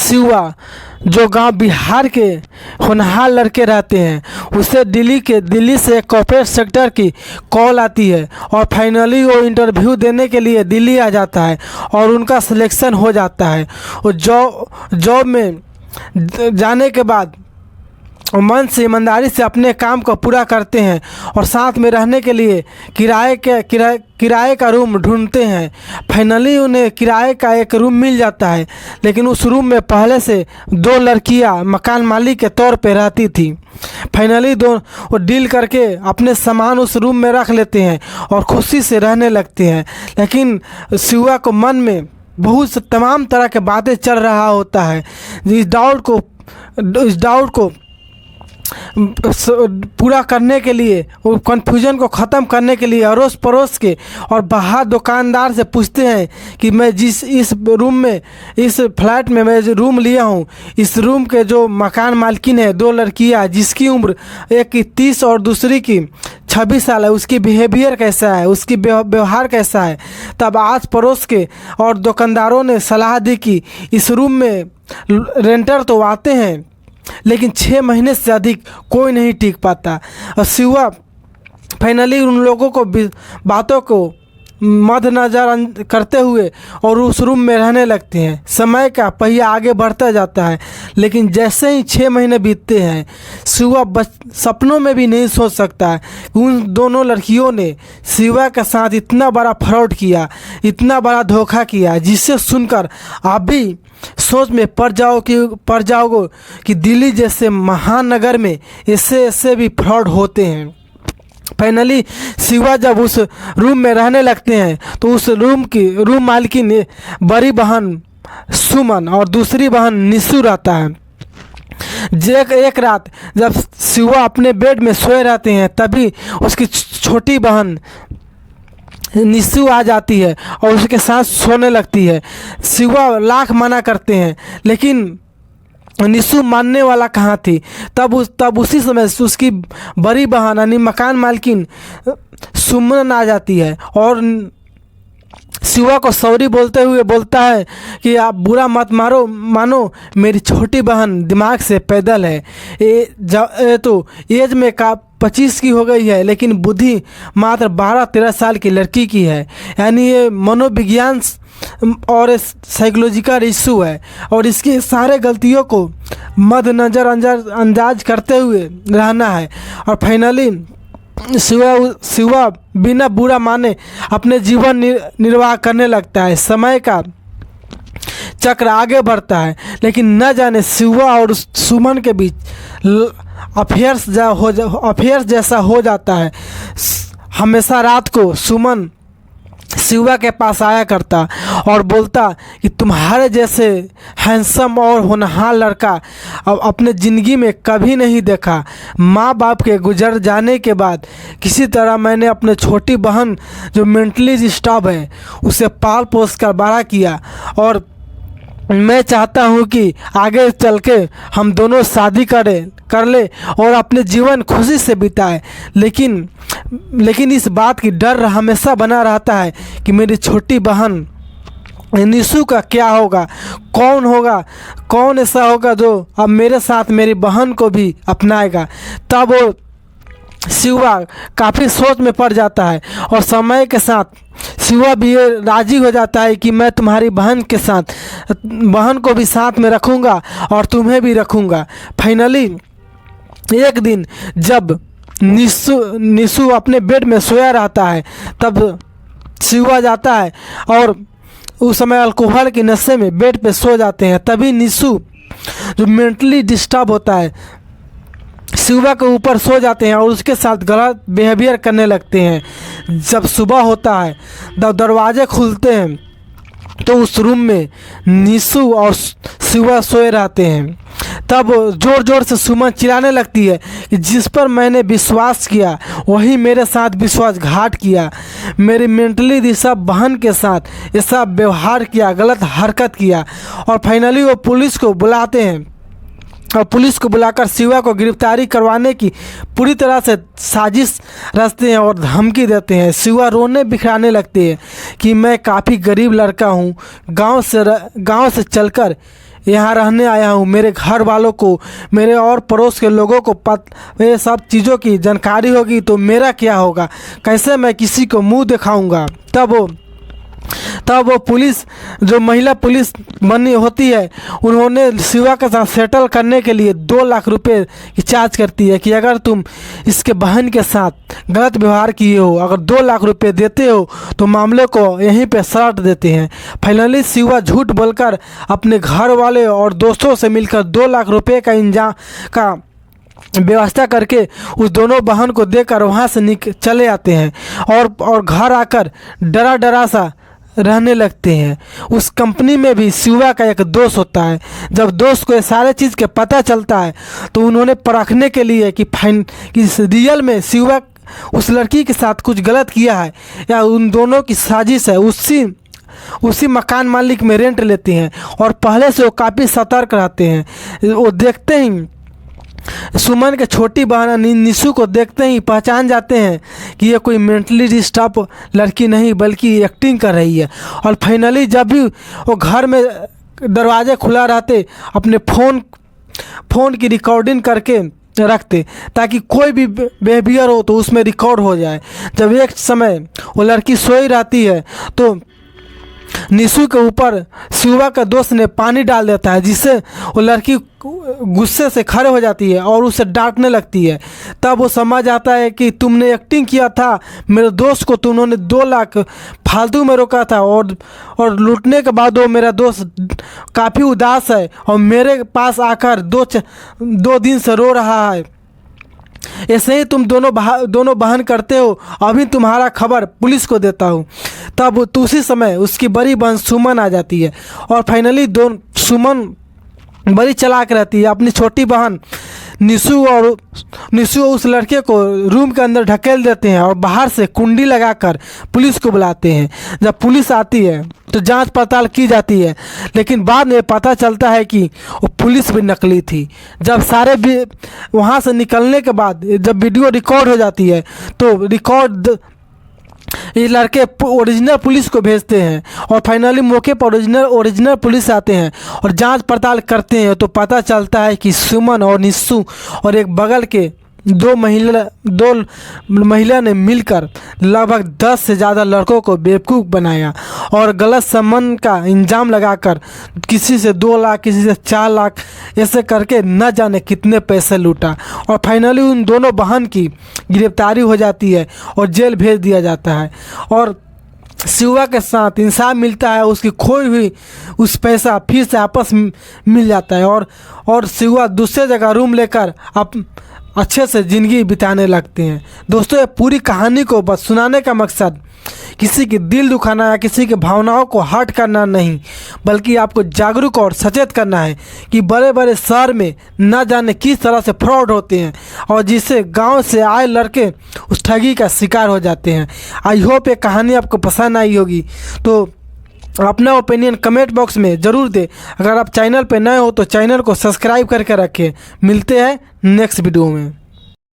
शिवा जो गांव बिहार के होनहार लड़के रहते हैं उसे दिल्ली से कॉर्पोरेट सेक्टर की कॉल आती है और फाइनली वो इंटरव्यू देने के लिए दिल्ली आ जाता है और उनका सिलेक्शन हो जाता है। और जॉब में जाने के बाद मन से ईमानदारी से अपने काम को पूरा करते हैं और साथ में रहने के लिए किराए का रूम ढूंढते हैं। फाइनली उन्हें किराए का एक रूम मिल जाता है, लेकिन उस रूम में पहले से 2 लड़कियां मकान मालिक के तौर पे रहती थी। फाइनली वो डील करके अपने सामान उस रूम में रख लेते हैं और खुशी से रहने लगते हैं। लेकिन शिवा को मन में बहुत से तमाम तरह के बातें चल रहा होता है। इस डाउट को पूरा करने के लिए, वो कन्फ्यूजन को ख़त्म करने के लिए अड़ोस पड़ोस के और बाहर दुकानदार से पूछते हैं कि मैं इस फ्लैट में मैं जो रूम लिया हूँ, इस रूम के जो मकान मालकिन है 2 लड़कियाँ जिसकी उम्र एक की 30 और दूसरी की 26 साल है, उसकी बिहेवियर कैसा है, उसकी व्यवहार कैसा है। तब आस पड़ोस के और दुकानदारों ने सलाह दी कि इस रूम में रेंटर तो आते हैं लेकिन 6 महीने से अधिक कोई नहीं टिक पाता। और शिवा फाइनली उन लोगों को बातों को मद्देनज़र करते हुए और उस रूम में रहने लगते हैं। समय का पहिया आगे बढ़ता जाता है, लेकिन जैसे ही 6 महीने बीतते हैं शिवा सपनों में भी नहीं सोच सकता है उन दोनों लड़कियों ने शिवा के साथ इतना बड़ा फ्रॉड किया, इतना बड़ा धोखा किया, जिसे सुनकर आप भी सोच में पड़ जाओगे कि दिल्ली जैसे महानगर में ऐसे भी फ्रॉड होते हैं। फाइनली शिवा जब उस रूम में रहने लगते हैं तो उस रूम मालकिन बड़ी बहन सुमन और दूसरी बहन निशु रहता है। एक रात जब शिवा अपने बेड में सोए रहते हैं तभी उसकी छोटी बहन निशु आ जाती है और उसके साथ सोने लगती है। शिवा लाख मना करते हैं लेकिन निशु मानने वाला कहाँ थी। तब उसी समय उसकी बड़ी बहन यानी मकान मालकिन सुमन आ जाती है और शिवा को सॉरी बोलते हुए बोलता है कि आप बुरा मत मानो, मेरी छोटी बहन दिमाग से पैदल है। तो एज में 25 की हो गई है लेकिन बुद्धि मात्र 12-13 साल की लड़की की है। यानी ये मनोविज्ञान और साइकोलॉजिकल इशू है और इसकी सारे गलतियों को मद्देनज़र अंदाज करते हुए रहना है। और फाइनली शिवा बिना बुरा माने अपने जीवन निर्वाह करने लगता है। समय का चक्र आगे बढ़ता है लेकिन न जाने शिवा और सुमन के बीच अफेयर्स जैसा हो जाता है। हमेशा रात को सुमन शिवा के पास आया करता और बोलता कि तुम्हारे जैसे हैंडसम और होनहार लड़का अब अपने ज़िंदगी में कभी नहीं देखा। माँ बाप के गुजर जाने के बाद किसी तरह मैंने अपने छोटी बहन जो मेंटली डिस्टर्ब है उसे पाल पोस कर बड़ा किया और मैं चाहता हूँ कि आगे चल के हम दोनों शादी कर ले और अपने जीवन खुशी से बिताए। लेकिन इस बात की डर हमेशा बना रहता है कि मेरी छोटी बहन निशु का क्या होगा, कौन ऐसा होगा जो अब मेरे साथ मेरी बहन को भी अपनाएगा। तब वो शिवा काफ़ी सोच में पड़ जाता है और समय के साथ शिवा भी राजी हो जाता है कि मैं तुम्हारी बहन को भी साथ में रखूँगा और तुम्हें भी रखूँगा। फाइनली एक दिन जब निशु अपने बेड में सोया रहता है तब शिवा जाता है और उस समय अल्कोहल के नशे में बेड पे सो जाते हैं। तभी निशु जो मेंटली डिस्टर्ब होता है शिवा के ऊपर सो जाते हैं और उसके साथ गलत बिहेवियर करने लगते हैं। जब सुबह होता है दरवाजे खुलते हैं तो उस रूम में निशु और शिवा सोए रहते हैं। तब ज़ोर ज़ोर से सुमन चिल्लाने लगती है कि जिस पर मैंने विश्वास किया वही मेरे साथ विश्वासघात किया, मेरी मेंटली डिस्टर्ब बहन के साथ ऐसा व्यवहार किया, गलत हरकत किया। और फाइनली वो पुलिस को बुलाते हैं और पुलिस को बुलाकर शिवा को गिरफ्तारी करवाने की पूरी तरह से साजिश रचते हैं और धमकी देते हैं। शिवा रोने बिखराने लगते हैं कि मैं काफ़ी गरीब लड़का हूँ, गांव से चलकर यहाँ रहने आया हूँ, मेरे घर वालों को, मेरे और पड़ोस के लोगों को ये सब चीज़ों की जानकारी होगी तो मेरा क्या होगा, कैसे मैं किसी को मुंह दिखाऊंगा। तब वो पुलिस, जो महिला पुलिस बनी होती है, उन्होंने शिवा के साथ सेटल करने के लिए 2 लाख रुपए की चार्ज करती है कि अगर तुम इसके बहन के साथ गलत व्यवहार किए हो, अगर 2 लाख रुपए देते हो तो मामले को यहीं पे सलट देते हैं। फाइनली शिवा झूठ बोलकर अपने घर वाले और दोस्तों से मिलकर 2 लाख रुपए का व्यवस्था करके उस दोनों बहन को देकर वहाँ से चले आते हैं और घर आकर डरा सा रहने लगते हैं। उस कंपनी में भी शिवा का एक दोस्त होता है। जब दोस्त को ये सारे चीज़ के पता चलता है तो उन्होंने परखने के लिए कि रियल में शिवा उस लड़की के साथ कुछ गलत किया है या उन दोनों की साजिश है, उसी मकान मालिक में रेंट लेते हैं। और पहले से वो काफ़ी सतर्क रहते हैं। वो देखते ही सुमन के छोटी बहन निशु को देखते ही पहचान जाते हैं कि ये कोई मेंटली डिस्टर्ब लड़की नहीं बल्कि एक्टिंग कर रही है। और फाइनली जब भी वो घर में दरवाजे खुला रहते, अपने फ़ोन की रिकॉर्डिंग करके रखते ताकि कोई भी बिहेवियर हो तो उसमें रिकॉर्ड हो जाए। जब एक समय वो लड़की सोई रहती है तो निशु के ऊपर शिवा का दोस्त ने पानी डाल देता है, जिससे वो लड़की गुस्से से खड़े हो जाती है और उसे डांटने लगती है। तब वो समझ आता है कि तुमने एक्टिंग किया था, मेरे दोस्त को तुमने 2 लाख फालतू में रोका था और लूटने के बाद वो मेरा दोस्त काफ़ी उदास है और मेरे पास आकर 2 दिन से रो रहा है। ऐसे ही तुम दोनों बहन करते हो, अभी तुम्हारा खबर पुलिस को देता हूँ। तब उसी समय उसकी बड़ी बहन सुमन आ जाती है और फाइनली सुमन बड़ी चालाक रहती है। अपनी छोटी बहन निशु उस लड़के को रूम के अंदर ढकेल देते हैं और बाहर से कुंडी लगाकर पुलिस को बुलाते हैं। जब पुलिस आती है तो जांच पड़ताल की जाती है, लेकिन बाद में पता चलता है कि वो पुलिस भी नकली थी। जब सारे भी वहाँ से निकलने के बाद जब वीडियो रिकॉर्ड हो जाती है तो ये लड़के ओरिजिनल पुलिस को भेजते हैं और फाइनली मौके पर ओरिजिनल पुलिस आते हैं और जांच पड़ताल करते हैं तो पता चलता है कि सुमन और निशु और एक बगल के दो महिला ने मिलकर लगभग 10 से ज़्यादा लड़कों को बेवकूफ़ बनाया और गलत संबंध का इल्ज़ाम लगाकर किसी से 2 लाख, किसी से 4 लाख ऐसे करके न जाने कितने पैसे लूटा। और फाइनली उन दोनों बहन की गिरफ्तारी हो जाती है और जेल भेज दिया जाता है और शिवा के साथ इंसाफ मिलता है। उसकी खोई हुई उस पैसा फिर से आपस मिल जाता है और शिवा दूसरे जगह रूम लेकर अच्छे से ज़िंदगी बिताने लगते हैं। दोस्तों, ये पूरी कहानी को बस सुनाने का मकसद किसी की दिल दुखाना या किसी की भावनाओं को हर्ट करना नहीं, बल्कि आपको जागरूक और सचेत करना है कि बड़े बड़े शहर में न जाने किस तरह से फ्रॉड होते हैं और जिससे गांव से आए लड़के उस ठगी का शिकार हो जाते हैं। आई होप ये कहानी आपको पसंद आई होगी, तो अपना ओपिनियन कमेंट बॉक्स में ज़रूर दें। अगर आप चैनल पे नए हो तो चैनल को सब्सक्राइब करके रखें। मिलते हैं नेक्स्ट वीडियो में।